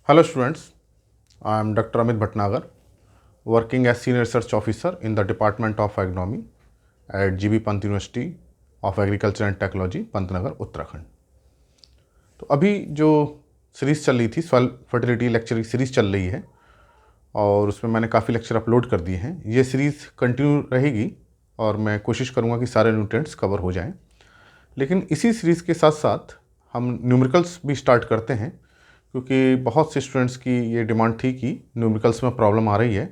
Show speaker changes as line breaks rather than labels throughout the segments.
Hello students, I am Dr. Amit Bhatnagar, working as Senior Research Officer in the Department of Agronomy at GB Pant University of Agriculture and Technology, Pantnagar, Uttarakhand. तो अभी जो series चल रही थी soil fertility lecture की series चल रही है और उसमें मैंने काफ़ी लेक्चर अपलोड कर दिए हैं। ये सीरीज़ कंटिन्यू रहेगी और मैं कोशिश करूँगा कि सारे न्यूट्रिएंट्स कवर हो जाएँ। लेकिन इसी सीरीज़ के साथ साथ हम न्यूमेरिकल्स भी स्टार्ट करते हैं, क्योंकि बहुत से स्टूडेंट्स की ये डिमांड थी कि न्यूमेरिकल्स में प्रॉब्लम आ रही है,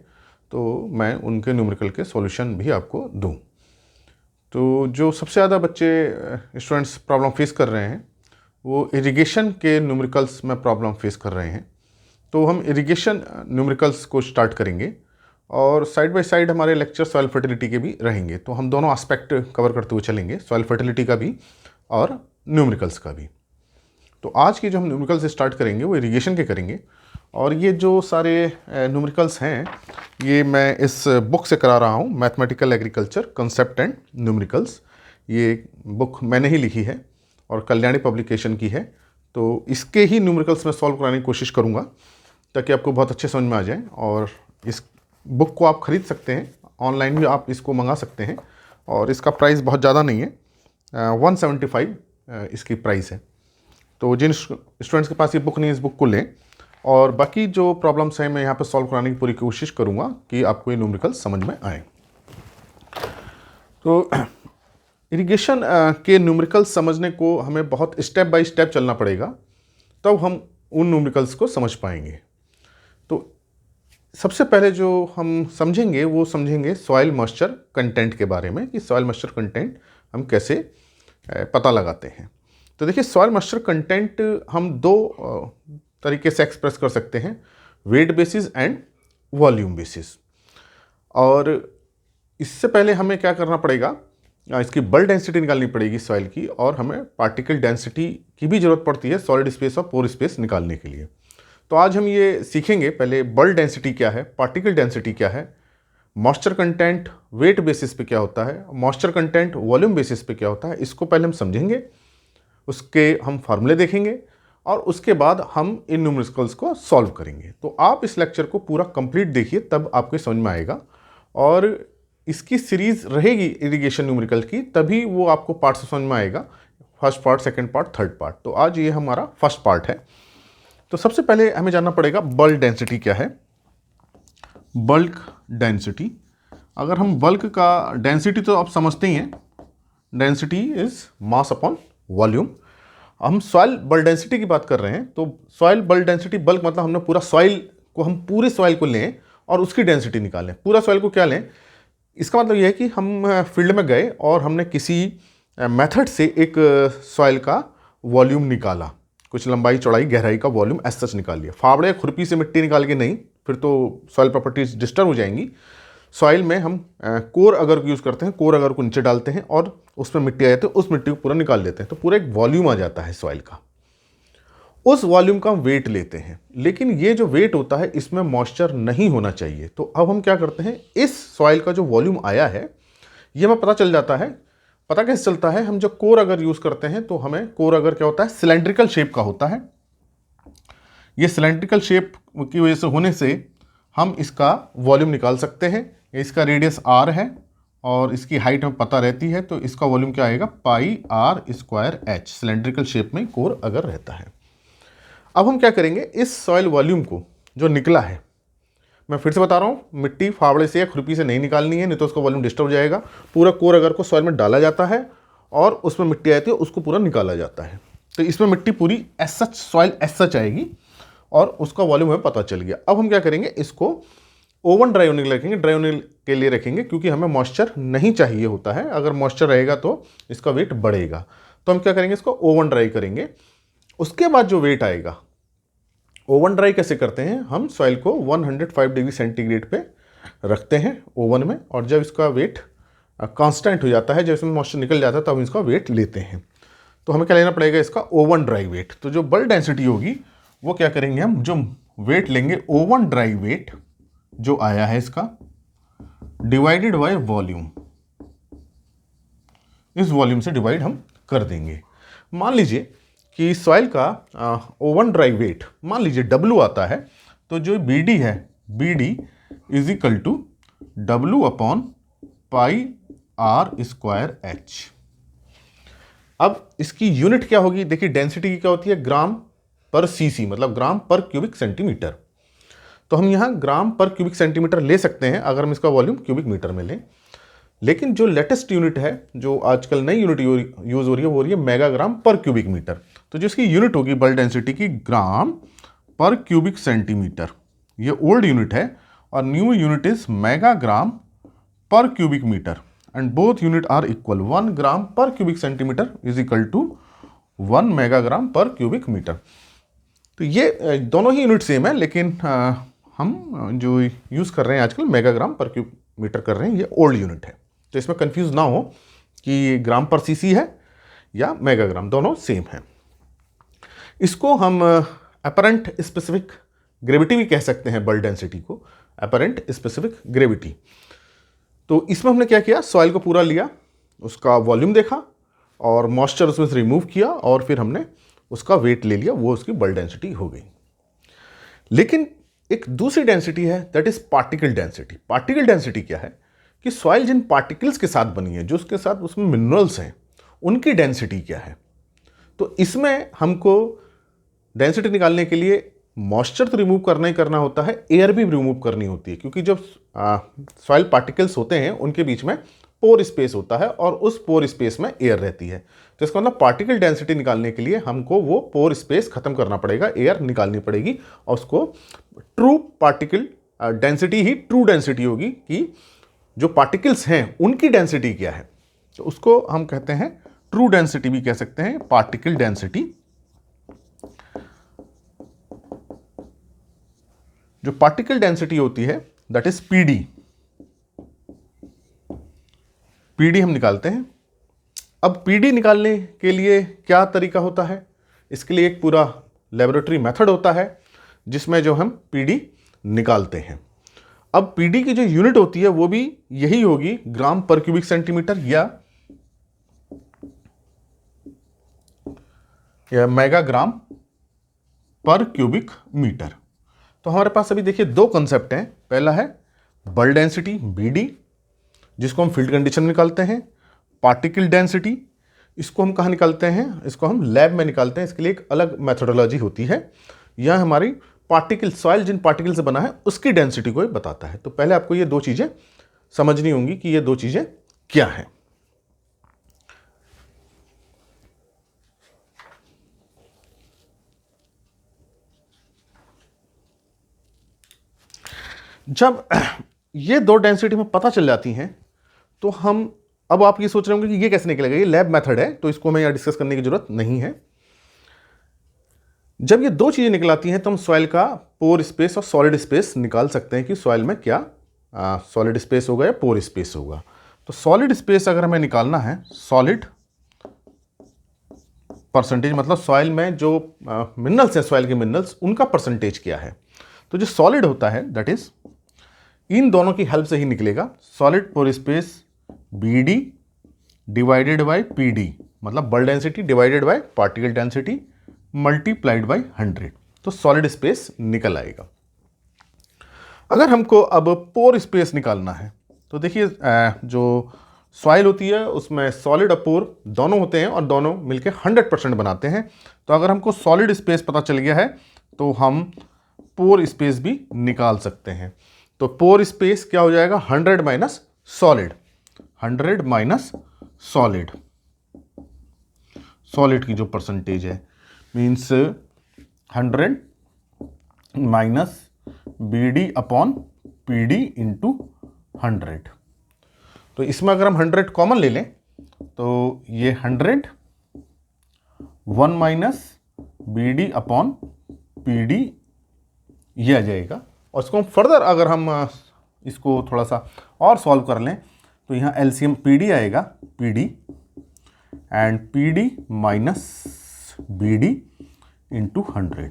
तो मैं उनके न्यूमेरिकल के सॉल्यूशन भी आपको दूं। तो जो सबसे ज़्यादा बच्चे स्टूडेंट्स प्रॉब्लम फेस कर रहे हैं वो इरिगेशन के न्यूमेरिकल्स में प्रॉब्लम फेस कर रहे हैं। तो हम इरिगेशन न्यूमेरिकल्स को स्टार्ट करेंगे और साइड बाय साइड हमारे लेक्चर सॉइल फर्टिलिटी के भी रहेंगे। तो हम दोनों एस्पेक्ट कवर करते हुए चलेंगे, सॉइल फर्टिलिटी का भी और न्यूमेरिकल्स का भी। तो आज के जो हम न्यूमेरिकल्स स्टार्ट करेंगे वो इरिगेशन के करेंगे। और ये जो सारे न्यूमेरिकल्स हैं ये मैं इस बुक से करा रहा हूँ, mathematical agriculture concept and numericals. ये बुक मैंने ही लिखी है और कल्याणी पब्लिकेशन की है। तो इसके ही न्यूमेरिकल्स मैं सॉल्व कराने की कोशिश करूँगा ताकि आपको बहुत अच्छे समझ में आ जाए। और इस बुक को आप ख़रीद सकते हैं, ऑनलाइन भी आप इसको मंगा सकते हैं और इसका प्राइस बहुत ज़्यादा नहीं है, 175 इसकी प्राइस है। तो जिन स्टूडेंट्स के पास ये बुक नहीं है इस बुक को लें। और बाकी जो प्रॉब्लम्स हैं मैं यहाँ पे सॉल्व कराने की पूरी कोशिश करूँगा कि आपको ये न्यूमेरिकल समझ में आए। तो इरिगेशन के न्यूमेरिकल समझने को हमें बहुत स्टेप बाय स्टेप चलना पड़ेगा, तब हम उन न्यूमेरिकल्स को समझ पाएंगे। तो सबसे पहले जो हम समझेंगे वो समझेंगे सॉइल मॉइस्चर कंटेंट के बारे में, कि सॉइल मॉइस्चर कंटेंट हम कैसे पता लगाते हैं। तो देखिए, सॉइल मॉइस्चर कंटेंट हम दो तरीके से एक्सप्रेस कर सकते हैं, weight basis and volume basis. और इससे पहले हमें क्या करना पड़ेगा, इसकी बल्क डेंसिटी निकालनी पड़ेगी सॉइल की, और हमें पार्टिकल डेंसिटी की भी ज़रूरत पड़ती है सॉलिड स्पेस और पोर स्पेस निकालने के लिए। तो आज हम ये सीखेंगे पहले बल्क डेंसिटी क्या है, पार्टिकल डेंसिटी क्या है, मॉइस्चर कंटेंट वेट बेसिस पे क्या होता है, मॉइस्चर कंटेंट वॉल्यूम बेसिस पे क्या होता है। इसको पहले हम समझेंगे, उसके हम फार्मूले देखेंगे और उसके बाद हम इन न्यूमेरिकल्स को सॉल्व करेंगे। तो आप इस लेक्चर को पूरा कंप्लीट देखिए, तब आपको समझ में आएगा। और इसकी सीरीज़ रहेगी इरिगेशन न्यूमेरिकल की, तभी वो आपको पार्ट से समझ में आएगा, first part, second part, third part. तो आज ये हमारा फर्स्ट पार्ट है। तो सबसे पहले हमें जानना पड़ेगा बल्क डेंसिटी क्या है। बल्क डेंसिटी, अगर हम बल्क का डेंसिटी तो आप समझते ही हैं, density is mass upon volume. हम सॉइल बल्क डेंसिटी की बात कर रहे हैं, तो सॉइल बल्क डेंसिटी, बल्क मतलब हमने पूरा सॉइल को, हम पूरे सॉइल को लें और उसकी डेंसिटी निकालें। पूरा सॉइल को क्या लें, इसका मतलब यह है कि हम फील्ड में गए और हमने किसी मेथड से एक सॉइल का वॉल्यूम निकाला, कुछ लंबाई, चौड़ाई, गहराई का वॉल्यूम एज सच निकाल लिया। फावड़े खुरपी से मिट्टी निकाल के नहीं, फिर तो सॉइल प्रॉपर्टीज डिस्टर्ब हो जाएंगी। सॉइल में हम कोर अगर को यूज़ करते हैं, कोर अगर को नीचे डालते हैं और उसमें मिट्टी आ जाती है, उस मिट्टी को पूरा निकाल देते हैं, तो पूरा एक वॉल्यूम आ जाता है सॉइल का। उस वॉल्यूम का हम वेट लेते हैं। लेकिन ये जो वेट होता है इसमें मॉइस्चर नहीं होना चाहिए। तो अब हम क्या करते हैं, इस सॉइल का जो वॉल्यूम आया है ये हमें पता चल जाता है। पता कैसे चलता है, हम जब कोर अगर यूज़ करते हैं तो हमें कोर अगर क्या होता है, सिलेंड्रिकल शेप का होता है। ये सिलेंड्रिकल शेप की वजह से होने से हम इसका वॉल्यूम निकाल सकते हैं। इसका रेडियस r है और इसकी हाइट हमें पता रहती है, तो इसका वॉल्यूम क्या आएगा, pi R square H, cylindrical shape में कोर अगर रहता है। अब हम क्या करेंगे, इस सॉइल वॉल्यूम को जो निकला है, मैं फिर से बता रहा हूँ, मिट्टी फावड़े से या खुरपी से नहीं निकालनी है, नहीं तो उसका वॉल्यूम डिस्टर्ब हो जाएगा। पूरा कोर अगर को सॉइल में डाला जाता है और उसमें मिट्टी आती है, उसको पूरा निकाला जाता है। तो इसमें मिट्टी पूरी as such, soil as such आएगी और उसका वॉल्यूम हमें पता चल गया। अब हम क्या करेंगे, इसको ओवन ड्राई होने के लिए रखेंगे, ड्राई होने के लिए रखेंगे, क्योंकि हमें मॉइस्चर नहीं चाहिए होता है। अगर मॉइस्चर रहेगा तो इसका वेट बढ़ेगा। तो हम क्या करेंगे, इसको ओवन ड्राई करेंगे। उसके बाद जो वेट आएगा, ओवन ड्राई कैसे करते हैं, हम सॉइल को 105 डिग्री सेंटीग्रेड पे रखते हैं ओवन में, और जब इसका वेट कांस्टेंट हो जाता है, जब इसमें मॉइस्चर निकल जाता है, तब हम इसका वेट लेते हैं। तो हमें क्या लेना पड़ेगा, इसका ओवन ड्राई वेट। तो जो बल्क डेंसिटी होगी वो क्या करेंगे, हम जो वेट लेंगे, ओवन ड्राई वेट जो आया है इसका डिवाइडेड बाय वॉल्यूम, इस वॉल्यूम से डिवाइड हम कर देंगे। मान लीजिए कि सॉइल का ओवन ड्राई वेट मान लीजिए W आता है, तो जो BD है, BD is equal to W upon pi R square H। अब इसकी यूनिट क्या होगी? देखिए डेंसिटी की क्या होती है? ग्राम पर सीसी, मतलब ग्राम पर क्यूबिक सेंटीमीटर। तो हम यहाँ ग्राम पर क्यूबिक सेंटीमीटर ले सकते हैं अगर हम इसका वॉल्यूम क्यूबिक मीटर में लें। लेकिन जो लेटेस्ट यूनिट है, जो आजकल नई यूनिट यूज हो रही है, वो हो रही है मेगाग्राम पर क्यूबिक मीटर। तो जिसकी यूनिट होगी बल्क डेंसिटी की ग्राम पर क्यूबिक सेंटीमीटर, ये ओल्ड यूनिट है, और new unit is megagram per cubic metre, and both unit are equal. 1 gram per cubic centimeter is equal to 1 megagram per cubic meter. तो ये दोनों ही unit same है, लेकिन हम जो यूज़ कर रहे हैं आजकल मेगाग्राम पर क्यूब मीटर कर रहे हैं, ये ओल्ड यूनिट है। तो इसमें कंफ्यूज ना हो कि ग्राम पर सीसी है या मेगाग्राम, दोनों सेम है। इसको हम अपरेंट स्पेसिफिक ग्रेविटी भी कह सकते हैं, बल्क डेंसिटी को अपरेंट स्पेसिफिक ग्रेविटी। तो इसमें हमने क्या किया? सॉइल को पूरा लिया, उसका वॉल्यूम देखा और मॉइस्चर उसमें से रिमूव किया, और फिर हमने उसका वेट ले लिया, वो उसकी बल्क डेंसिटी हो गई। लेकिन एक दूसरी डेंसिटी है, that is particle density. Particle density क्या है कि सॉइल जिन पार्टिकल्स के साथ बनी है, जो उसके साथ उसमें मिनरल्स हैं, उनकी डेंसिटी क्या है। तो इसमें हमको डेंसिटी निकालने के लिए मॉइस्चर तो रिमूव करना ही करना होता है, एयर भी रिमूव करनी होती है, क्योंकि जब सॉइल पार्टिकल्स होते हैं उनके बीच में पोर स्पेस होता है, और उस पोर स्पेस में एयर रहती है। तो इसका मतलब पार्टिकल डेंसिटी निकालने के लिए हमको वो पोर स्पेस खत्म करना पड़ेगा, एयर निकालनी पड़ेगी, और उसको ट्रू पार्टिकल डेंसिटी ही ट्रू डेंसिटी होगी कि जो पार्टिकल्स हैं उनकी डेंसिटी क्या है। तो उसको हम कहते हैं ट्रू डेंसिटी भी कह सकते हैं, पार्टिकल डेंसिटी। जो पार्टिकल डेंसिटी होती है दैट इज पीडी। पीडी हम निकालते हैं। अब पीडी निकालने के लिए क्या तरीका होता है? इसके लिए एक पूरा लेबोरेटरी मेथड होता है जिसमें जो हम पीडी निकालते हैं। अब पीडी की जो यूनिट होती है वो भी यही होगी, ग्राम पर क्यूबिक सेंटीमीटर या मेगाग्राम पर क्यूबिक मीटर। तो हमारे पास अभी देखिए दो कंसेप्ट हैं। पहला है बल्क डेंसिटी BD, जिसको हम फील्ड कंडीशन में निकालते हैं। पार्टिकल डेंसिटी, इसको हम कहाँ निकालते हैं? इसको हम लैब में निकालते हैं। इसके लिए एक अलग मेथोडोलॉजी होती है। यह हमारी पार्टिकल, सॉइल जिन पार्टिकल से बना है उसकी डेंसिटी को बताता है। तो पहले आपको ये दो चीज़ें समझनी होंगी कि ये दो चीज़ें क्या हैं। जब ये दो डेंसिटी में पता चल जाती हैं तो हम, अब आप ये सोच रहे होंगे कि ये कैसे निकलेगा, ये लैब मेथड है तो इसको मैं यहाँ डिस्कस करने की जरूरत नहीं है। जब ये दो चीज़ें निकल आती हैं तो हम सॉइल का पोर स्पेस और सॉलिड स्पेस निकाल सकते हैं कि सॉइल में क्या सॉलिड स्पेस होगा या पोर स्पेस होगा। तो सॉलिड स्पेस अगर हमें निकालना है, सॉलिड परसेंटेज, मतलब सॉइल में जो मिनरल्स हैं, सॉइल के मिनरल्स, उनका परसेंटेज क्या है। तो जो सॉलिड होता है दैट इज इन दोनों की हेल्प से ही निकलेगा। Solid pore space BD divided by PD, मतलब bulk density divided by particle density multiplied by 100, तो सॉलिड स्पेस निकल आएगा। अगर हमको अब पोर स्पेस निकालना है तो देखिए जो सॉइल होती है उसमें सॉलिड और पोर दोनों होते हैं और दोनों मिलकर 100% बनाते हैं। तो अगर हमको सॉलिड स्पेस पता चल गया है तो हम पोर स्पेस भी निकाल सकते हैं। तो पोर स्पेस क्या हो जाएगा? 100 minus solid, 100 minus solid, solid की जो परसेंटेज है मीन्स 100 माइनस BD अपॉन PD इंटू 100। तो इसमें अगर हम 100 कॉमन ले लें तो ये 100 1 माइनस BD अपॉन PD ये आ जाएगा। और इसको हम फर्दर अगर हम इसको थोड़ा सा और सॉल्व कर लें तो यहाँ LCM PD आएगा, PD and PD minus BD into 100।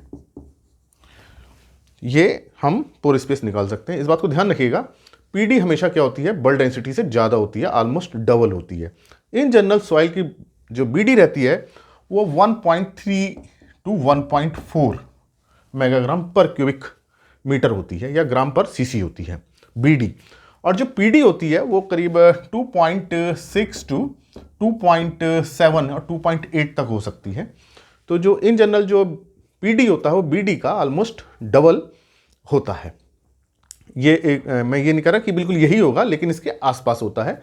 ये हम पोर स्पेस निकाल सकते हैं। इस बात को ध्यान रखिएगा, PD हमेशा क्या होती है? बल्क डेंसिटी से ज़्यादा होती है, ऑलमोस्ट डबल होती है। इन जनरल सॉइल की जो BD रहती है वो 1.3 to 1.4 megagram per cubic metre होती है या ग्राम पर सीसी होती है बीडी। और जो पीडी होती है वो करीब 2.6 टू 2.7 और 2.8 तक हो सकती है। तो जो इन जनरल जो पीडी होता है वो बीडी का ऑलमोस्ट डबल होता है। मैं ये नहीं कह रहा कि बिल्कुल यही होगा, लेकिन इसके आसपास होता है।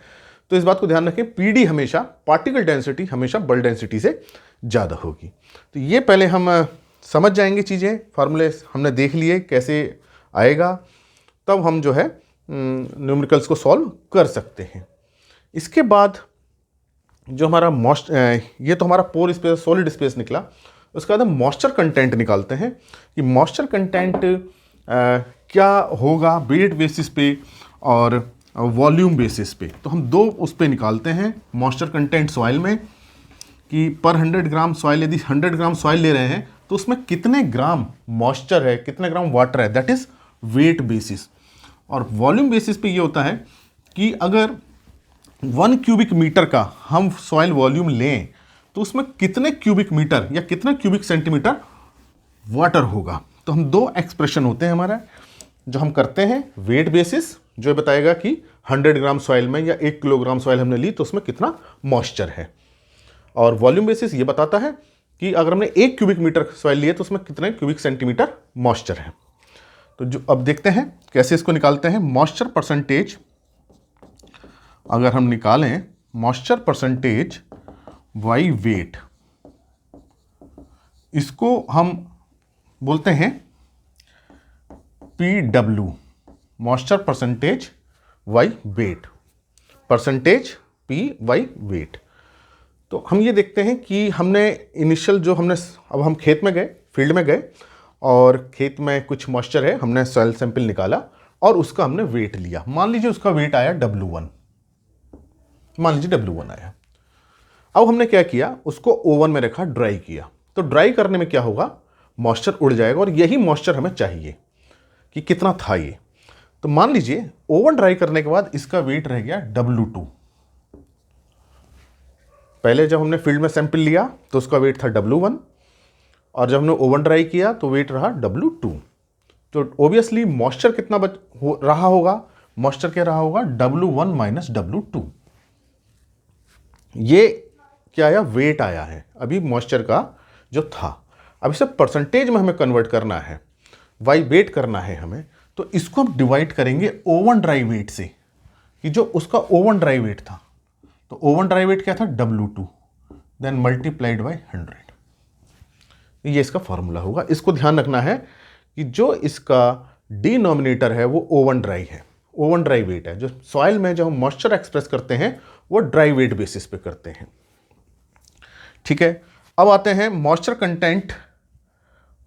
तो इस बात को ध्यान रखें, पीडी हमेशा पार्टिकल डेंसिटी हमेशा बल्क डेंसिटी से ज़्यादा होगी। तो ये पहले हम समझ जाएंगे चीज़ें, फार्मूले हमने देख लिए कैसे आएगा, तब हम जो है न्यूमेरिकल्स को सॉल्व कर सकते हैं। इसके बाद जो हमारा ये तो हमारा पोर स्पेस सॉलिड स्पेस निकला। उसके बाद हम मॉइस्चर कंटेंट निकालते हैं कि मॉइस्चर कंटेंट क्या होगा वेट बेसिस पे और वॉल्यूम बेसिस पे। तो हम दो उस पे निकालते हैं मॉइस्चर कंटेंट सॉइल में कि पर 100 ग्राम सॉइल, यदि 100 ग्राम सॉइल ले रहे हैं तो उसमें कितने ग्राम मॉइस्चर है, कितने ग्राम वाटर है, दैट इज वेट बेसिस। और वॉल्यूम बेसिस पे ये होता है कि अगर 1 क्यूबिक मीटर का हम सॉइल वॉल्यूम लें तो उसमें कितने क्यूबिक मीटर या कितने क्यूबिक सेंटीमीटर वाटर होगा। तो हम दो एक्सप्रेशन होते हैं हमारा जो हम करते हैं, वेट बेसिस जो बताएगा कि 100 ग्राम सॉइल में या 1 किलोग्राम सॉइल हमने ली तो उसमें कितना मॉइस्चर है, और वॉल्यूम बेसिस ये बताता है कि अगर हमने 1 क्यूबिक मीटर सॉइल लिए तो उसमें कितने क्यूबिक सेंटीमीटर मॉइस्चर है। तो जो अब देखते हैं कैसे इसको निकालते हैं। मॉइस्चर परसेंटेज अगर हम निकालें, मॉइस्चर परसेंटेज बाई वेट, इसको हम बोलते हैं PW, moisture percentage by wait, percentage P by wait. तो हम ये देखते हैं कि हमने इनिशियल जो हमने, अब हम खेत में गए, फील्ड में गए और खेत में कुछ मॉइस्चर है, हमने सॉइल सैंपल निकाला और उसका हमने वेट लिया। मान लीजिए उसका वेट आया W1, मान लीजिए W1 आया। अब हमने क्या किया, उसको ओवन में रखा, ड्राई किया। तो ड्राई करने में क्या होगा, मॉइस्चर उड़ जाएगा और यही मॉइस्चर हमें चाहिए कि कितना था ये। तो मान लीजिए ओवन ड्राई करने के बाद इसका वेट रह गया W2। पहले जब हमने फील्ड में सैंपल लिया तो उसका वेट था W1 और जब हमने ओवन ड्राई किया तो वेट रहा W2। तो ऑब्वियसली मॉइस्चर कितना रहा होगा, मॉइस्चर क्या रहा होगा, W1 माइनस W2। ये क्या आया, वेट आया है अभी मॉइस्चर का जो था। अब इसे परसेंटेज में हमें कन्वर्ट करना है, बाई वेट करना है हमें। तो इसको हम डिवाइड करेंगे ओवन ड्राई वेट से, कि जो उसका ओवन ड्राई वेट था। तो ओवन ड्राई वेट क्या था, W2, देन मल्टीप्लाइड बाई 100। ये इसका फॉर्मूला होगा। इसको ध्यान रखना है कि जो इसका डिनोमिनेटर है वो ओवन ड्राई है, ओवन ड्राई वेट है। जो सॉइल में जो हम मॉइस्चर एक्सप्रेस करते हैं वो ड्राई वेट बेसिस पे करते हैं। ठीक है, अब आते हैं moisture content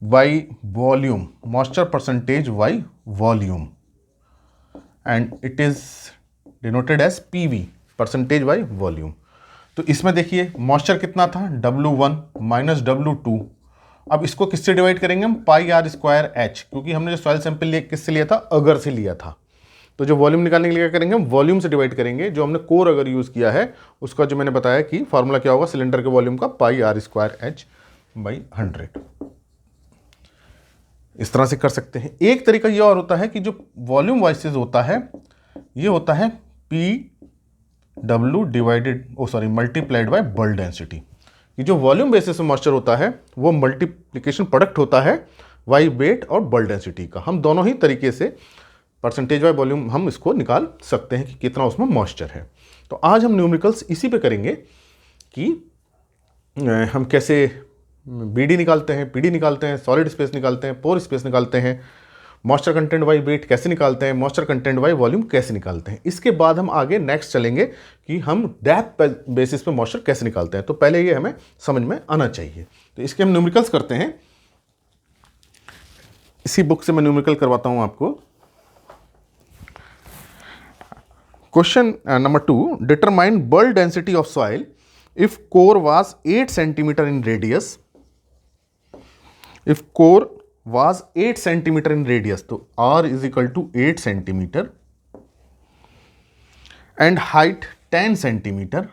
by volume, moisture percentage by volume, and it is denoted as PV, percentage by volume. तो इसमें देखिए मॉइस्चर कितना था, W1 माइनस W2। अब इसको किससे डिवाइड करेंगे हम, पाई आर स्क्वायर H, क्योंकि हमने जो सॉइल सैंपल किससे लिया था, अगर से लिया था। तो जो वॉल्यूम निकालने के लिए क्या करेंगे, हम वॉल्यूम से डिवाइड करेंगे। जो हमने कोर अगर यूज़ किया है उसका जो मैंने बताया कि फार्मूला क्या होगा, सिलेंडर के वॉल्यूम का पाई आर स्क्वायर H बाई 100। इस तरह से कर सकते हैं। एक तरीका ये और होता है कि जो वॉल्यूम वाइसेज होता है ये होता है PW divided multiplied by bulk density. ये जो वॉल्यूम बेसिस में मॉइस्चर होता है वो मल्टीप्लिकेशन प्रोडक्ट होता है वाई वेट और बल्क डेंसिटी का। हम दोनों ही तरीके से परसेंटेज बाय वॉल्यूम हम इसको निकाल सकते हैं कि कितना उसमें मॉइस्चर है। तो आज हम न्यूमेरिकल्स इसी पे करेंगे कि हम कैसे BD निकालते हैं, PD निकालते हैं, सॉलिड स्पेस निकालते हैं, पोर स्पेस निकालते हैं, मॉइस्चर कंटेंट बाई वेट कैसे निकालते हैं, मॉइस्चर कंटेंट बाई वॉल्यूम कैसे निकालते हैं। इसके बाद हम आगे नेक्स्ट चलेंगे कि हम डेप्थ बेसिस पे मॉइस्चर कैसे निकालते हैं। तो पहले ये हमें समझ में आना चाहिए। तो इसके हम न्यूमेरिकल्स करते हैं। इसी बुक से मैं न्यूमेरिकल करवाता हूं आपको। Question number 2, determine bulk density of soil if core was 8 centimeter in radius. If core was 8 centimeter in radius, तो R is equal to 8 centimetre and height 10 centimeter,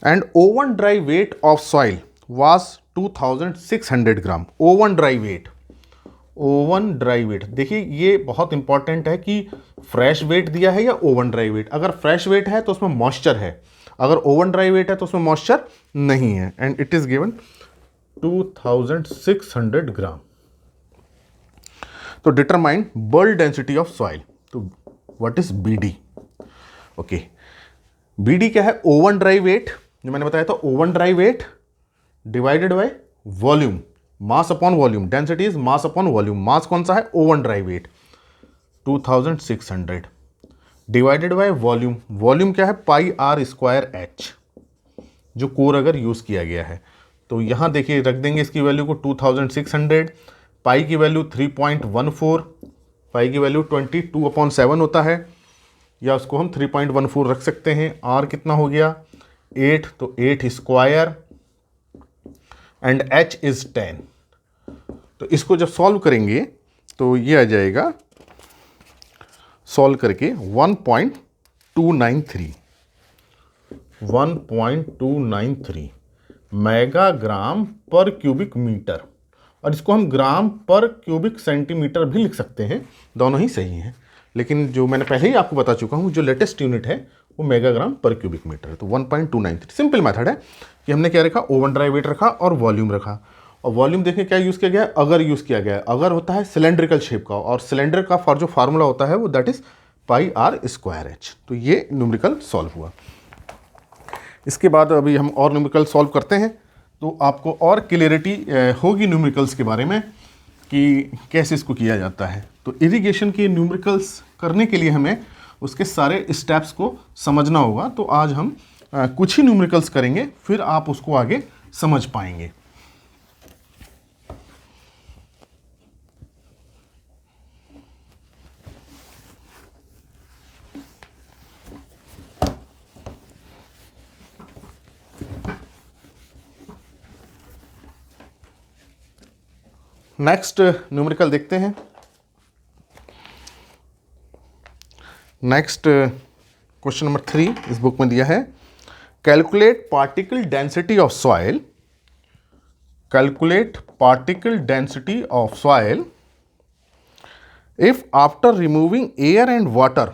and oven dry weight of soil was 2600 gram. Oven dry weight, oven dry weight, देखिए ये बहुत important है कि fresh wait दिया है या oven dry wait. अगर फ्रेश वेट है तो उसमें मॉइस्चर है, अगर ओवन ड्राई वेट है तो उसमें मॉइस्चर नहीं है। And it is given 2600 gram. तो determine bulk density of soil. तो what is BD? Okay, BD क्या है? ओवन ड्राई वेट, जो मैंने बताया था, oven dry weight divided by volume, mass upon volume. Density is mass upon volume. Mass कौन सा है? Oven dry weight 2600 divided by volume. Volume क्या है? पाई आर स्क्वायर एच, जो कोर अगर यूज किया गया है। तो यहां देखिए रख देंगे इसकी वैल्यू को 2600, पाई की वैल्यू 3.14, पाई की वैल्यू 22/7 होता है, या उसको हम 3.14 रख सकते हैं। आर कितना हो गया? 8, तो 8 स्क्वायर एंड एच इज 10। तो इसको जब सॉल्व करेंगे तो ये आ जाएगा, सॉल्व करके 1.293 मेगाग्राम पर क्यूबिक मीटर, और इसको हम ग्राम पर क्यूबिक सेंटीमीटर भी लिख सकते हैं, दोनों ही सही हैं। लेकिन जो मैंने पहले ही आपको बता चुका हूँ, जो लेटेस्ट यूनिट है वो मेगाग्राम पर क्यूबिक मीटर है। तो 1.293 सिंपल मेथड है कि हमने क्या रखा? ओवन ड्राई वेट रखा और वॉल्यूम रखा। और वॉल्यूम देखिए क्या यूज़ किया गया है? अगर यूज़ किया गया है। अगर होता है सिलेंड्रिकल शेप का, और सिलेंडर का फॉर जो फार्मूला होता है वो that is pi R square H. तो ये न्यूमेरिकल सॉल्व हुआ। इसके बाद अभी हम और न्यूमेरिकल सॉल्व करते हैं, तो आपको और क्लियरिटी होगी न्यूमेरिकल्स के बारे में कि कैसे इसको किया जाता है। तो इरिगेशन के न्यूमेरिकल्स करने के लिए हमें उसके सारे स्टेप्स को समझना होगा। तो आज हम कुछ ही न्यूमेरिकल्स करेंगे, फिर आप उसको आगे समझ पाएंगे। नेक्स्ट न्यूमेरिकल देखते हैं। नेक्स्ट क्वेश्चन नंबर 3 इस बुक में दिया है, calculate particle density of soil. Calculate particle density of soil if after removing air and water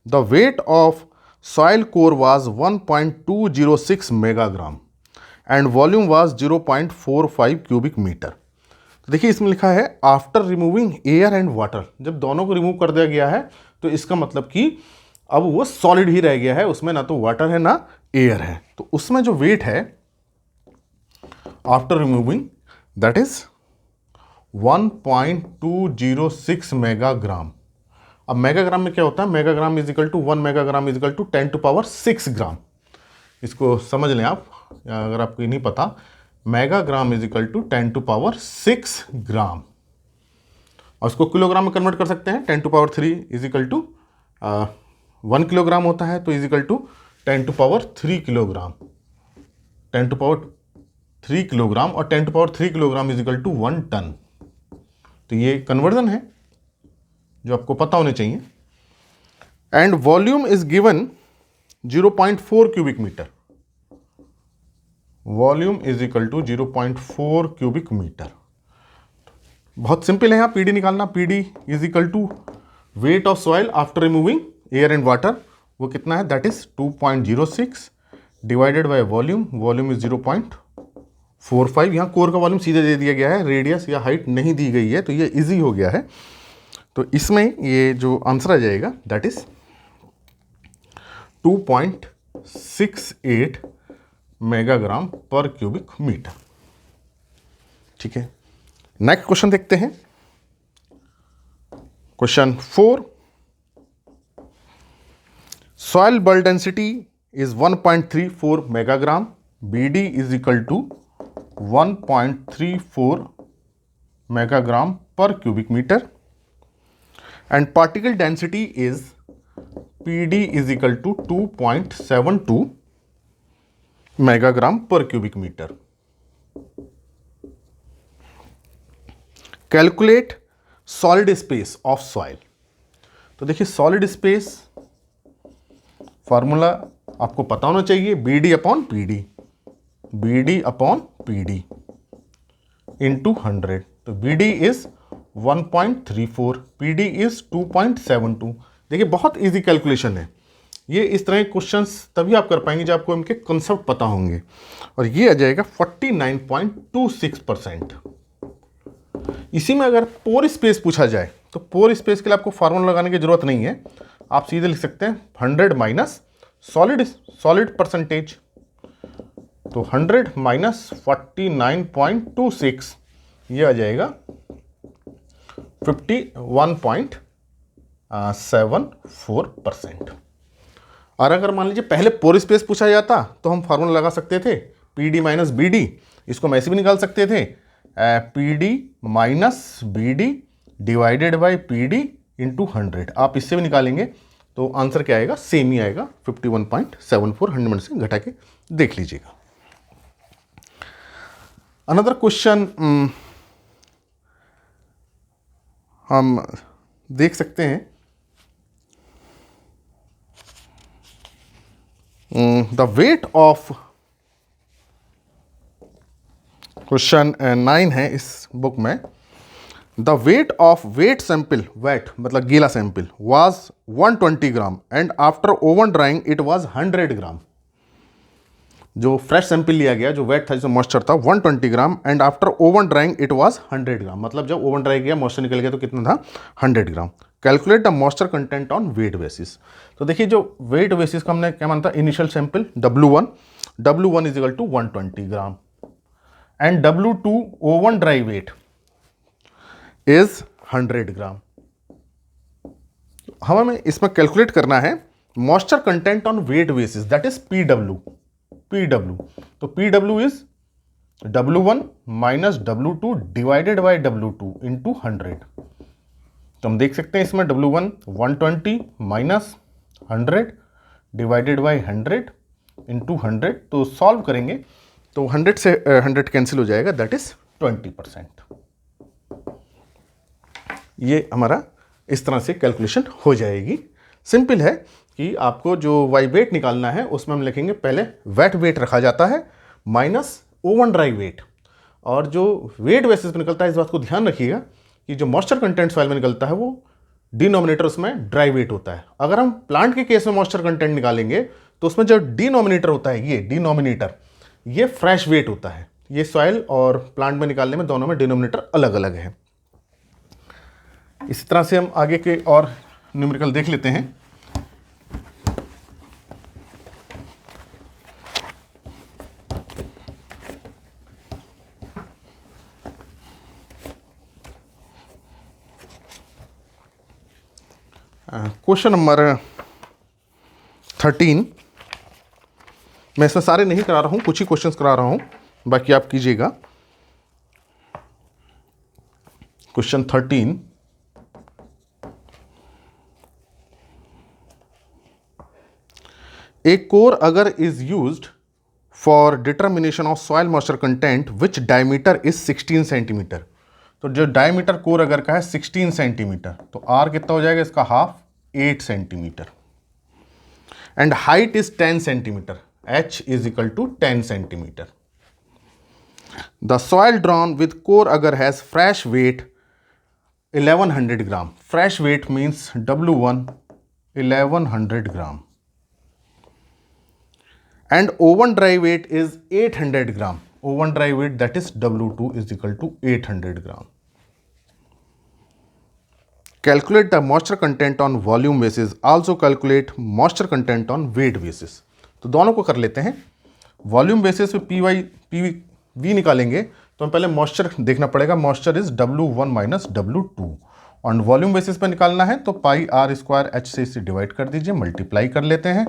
the weight of soil core was 1.206 megagram and volume was 0.45 cubic meter. तो देखिए इसमें लिखा है after removing air and water. जब दोनों को remove कर दिया गया है तो इसका मतलब कि अब वो सॉलिड ही रह गया है, उसमें ना तो वाटर है ना एयर है। तो उसमें जो वेट है after removing that is 1.206 megagram. अब मेगाग्राम में क्या होता है? Megagram is equal to 1 megagram is equal to 10⁶ gram. इसको समझ लें आप, अगर आपको नहीं पता, megagram is equal to 10⁶ gram. और उसको किलोग्राम में कन्वर्ट कर सकते हैं। 10⁻³ इज इक्वल टू 1 किलोग्राम होता है, तो is equal to 10⁻³ kilogram. 10⁻³ kilogram और 10⁻³ kilogram is equal to 1 ton. तो ये कन्वर्जन है जो आपको पता होने चाहिए। And volume is given 0.4 cubic meter. Volume is equal to 0.4 cubic meter. बहुत सिंपल है यहाँ पीडी निकालना। PD is equal to weight of soil after removing air and water, वो कितना है? That is 2.06 divided by volume. Volume is 0.45। यहाँ core का volume सीधे दे दिया गया है, रेडियस या हाइट नहीं दी गई है, तो ये इजी हो गया है। तो इसमें ये जो आंसर आ जाएगा that is 2.68 megagram per cubic metre. ठीक है, नेक्स्ट क्वेश्चन देखते हैं। Question 4, soil bulk density is 1.34 megagram, BD is equal to 1.34 megagram per cubic metre and particle density is PD is equal to 2.72 megagram per cubic metre. Calculate solid space of soil. तो देखिए solid space formula आपको पता होना चाहिए, BD अपॉन PD। B D upon P D into 100। तो B D is 1.34, P D is 2.72। देखिए बहुत इजी कैलकुलेशन है ये। इस तरह के क्वेश्चंस तभी आप कर पाएंगे जब आपको इनके कंसेप्ट पता होंगे। और ये आ जाएगा 49.26%। इसी में अगर पोर स्पेस पूछा जाए तो पोर स्पेस के लिए आपको फार्मूला लगाने की जरूरत नहीं है, आप सीधे लिख सकते हैं 100 माइनस सॉलिड परसेंटेज। तो 100 माइनस 49.26 ये आ जाएगा 51.74%। और अगर मान लीजिए पहले पोर स्पेस पूछा जाता तो हम फार्मूला लगा सकते थे P D minus B D, इसको हम ऐसे भी निकाल सकते थे P D minus B D divided by P D into 100। आप इससे भी निकालेंगे तो आंसर क्या आएगा, सेम ही आएगा 51.74। 100 से घटा के देख लीजिएगा। अनदर क्वेश्चन हम देख सकते हैं, द वेट ऑफ, क्वेश्चन 9 है इस बुक में। The weight of wet sample, wet मतलब गीला sample, was 120 gram and after oven drying it was 100 gram. जो फ्रेश सैंपल लिया गया, जो वेट था, जो मॉइस्चर था 120 gram and after oven drying it was 100 ग्राम। मतलब जब ओवन ड्राई किया मॉइस्चर निकल गया तो कितना था, 100 gram. Calculate the moisture content on wait basis. तो देखिए जो वेट बेसिस का हमने क्या माना था, initial sample W1 is equal to 120 gram and W2 oven dry weight is 100 gram. हमें इसमें कैलकुलेट करना है moisture content on wait basis, that is PW। तो PW is W1 minus W2 divided by W2 into 100। तो हम देख सकते हैं इसमें W1 120 minus 100 divided by 100 into 100। तो सॉल्व करेंगे तो 100 से 100 कैंसिल हो जाएगा, दैट इज 20%। ये हमारा इस तरह से कैलकुलेशन हो जाएगी। सिंपल है कि आपको जो वाई वेट निकालना है उसमें हम लिखेंगे पहले वेट वेट रखा जाता है माइनस ओवन ड्राई वेट, और जो वेट बेसिस पर निकलता है इस बात को ध्यान रखिएगा कि जो मॉइस्चर कंटेंट सॉइल में निकलता है वो डिनोमिनेटर उसमें ड्राई वेट होता है। अगर हम प्लांट के केस में मॉइस्चर कंटेंट निकालेंगे तो उसमें जो डिनोमिनेटर होता है, ये डिनोमिनेटर ये फ्रेश वेट होता है। ये सॉइल और प्लांट में निकालने में दोनों में डिनोमिनेटर अलग अलग है। इसी तरह से हम आगे के और न्यूमेरिकल देख लेते हैं। क्वेश्चन नंबर 13, मैं इसमें सारे नहीं करा रहा हूं, कुछ ही क्वेश्चंस करा रहा हूं, बाकी आप कीजिएगा। Question 13, a core agar is used for determination of soil moisture content which diameter is 16 centimetre. तो जो डायमीटर कोर अगर का है 16 सेंटीमीटर, तो आर कितना हो जाएगा इसका, half 8 centimetre and height is 10 centimetre, h is equal to 10 centimetre. The soil drawn with core auger has fresh weight 1100 gram. Fresh weight means W1 1100 gram and oven dry weight is 800 gram. Oven dry weight, that is W2 is equal to 800 gram. Calculate the moisture content on volume basis. Also calculate moisture content on weight basis. तो दोनों को कर लेते हैं। Volume basis पे PV निकालेंगे तो हम पहले मॉइस्चर देखना पड़ेगा। Moisture is W1 minus W2 और वॉल्यूम बेसिस पे निकालना है तो पाई आर स्क्वायर एच से इसे डिवाइड कर दीजिए, मल्टीप्लाई कर लेते हैं।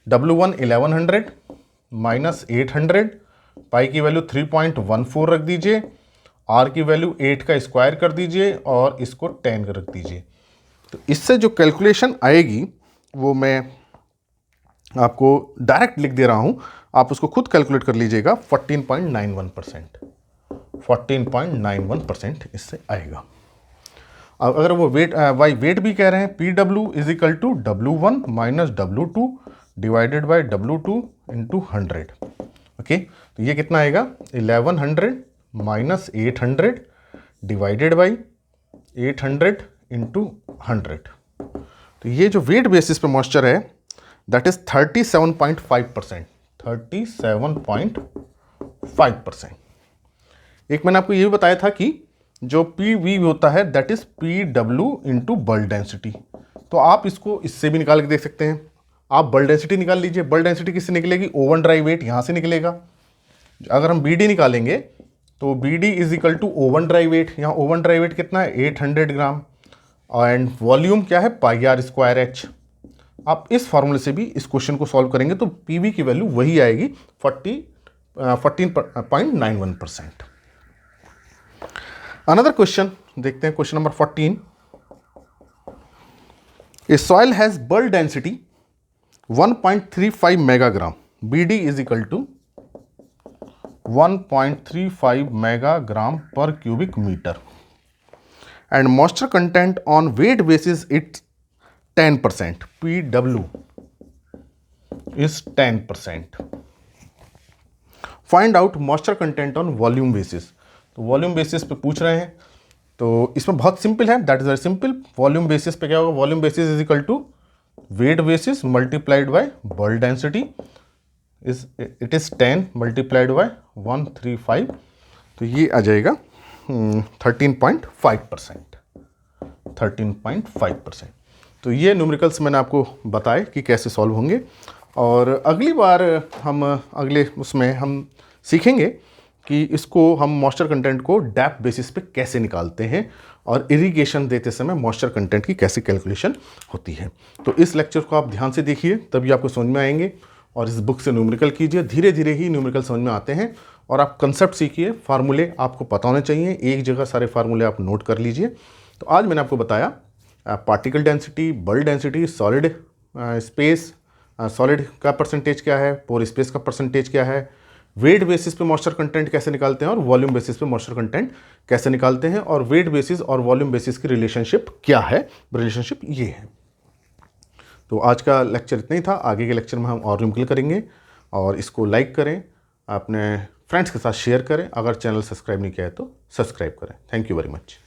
W1 1100 माइनस 800, पाई की वैल्यू 3.14 रख दीजिए, आर की वैल्यू 8 का स्क्वायर कर दीजिए और इसको 10 का रख दीजिए। तो इससे जो कैलकुलेशन आएगी वो मैं आपको डायरेक्ट लिख दे रहा हूँ, आप उसको खुद कैलकुलेट कर लीजिएगा। 14.91%, 14.91% इससे आएगा। अब अगर वो वेट वाई वेट भी कह रहे हैं, PW is equal to W1 minus W2 divided by W2 into 100। Okay, तो ये कितना आएगा 1100 माइनस 800 डिवाइडेड बाई 800 इंटू 100। तो ये जो वेट बेसिस पे मॉइस्चर है दैट इज 37.5%। 37.5%। एक मैंने आपको ये भी बताया था कि जो पी वी होता है that is P W into bulk density. तो आप इसको इससे भी निकाल के देख सकते हैं। आप बल्क डेंसिटी निकाल लीजिए। बल्क डेंसिटी किससे निकलेगी? ओवन ड्राई वेट यहाँ से निकलेगा। अगर हम बी डी निकालेंगे तो B D is equal to oven dry weight. यहाँ ओवन ड्राई वेट कितना है? 800 ग्राम। एंड वॉल्यूम क्या है? Pi R square H. आप इस फॉर्मूले से भी इस क्वेश्चन को सॉल्व करेंगे तो पी वी की वैल्यू वही आएगी 14.91%। अनदर क्वेश्चन देखते हैं, question number 14। A soil has bulk density 1.35 megagram. B D is equal to 1.35 megagram per cubic metre and moisture content on weight basis it's 10%. PW is 10%. Find out moisture content on volume basis. तो volume basis पे पूछ रहे हैं, तो इसमें बहुत simple है, that is very simple. Volume basis पे क्या होगा? Volume basis is equal to weight basis multiplied by bulk density it is 10 multiplied by 135। तो ये आ जाएगा 13.5%। 13.5%। तो ये न्यूमेरिकल्स मैंने आपको बताए कि कैसे सॉल्व होंगे। और अगली बार हम अगले उसमें हम सीखेंगे कि इसको हम मॉइस्चर कंटेंट को डेप्थ बेसिस पे कैसे निकालते हैं और इरिगेशन देते समय मॉइस्चर कंटेंट की कैसे कैलकुलेशन होती है। तो इस लेक्चर को आप ध्यान से देखिए, तभी आपको समझ में आएंगे। और इस बुक से न्यूमेरिकल कीजिए, धीरे धीरे ही न्यूमेरिकल समझ में आते हैं। और आप कंसेप्ट सीखिए, फार्मूले आपको पता होने चाहिए, एक जगह सारे फार्मूले आप नोट कर लीजिए। तो आज मैंने आपको बताया particle density, bulk density, solid space, solid का परसेंटेज क्या है, पोर स्पेस का परसेंटेज क्या है, वेट बेसिस पे मॉइस्चर कंटेंट कैसे निकालते हैं और वॉल्यूम बेसिस पे मॉइस्चर कंटेंट कैसे निकालते हैं, और वेट बेसिस और वॉल्यूम बेसिस की रिलेशनशिप क्या है। रिलेशनशिप ये है। तो आज का लेक्चर इतना ही था। आगे के लेक्चर में हम और न्यूमेरिकल करेंगे। और इसको लाइक करें, अपने फ्रेंड्स के साथ शेयर करें। अगर चैनल सब्सक्राइब नहीं किया है तो सब्सक्राइब करें। Thank you very much.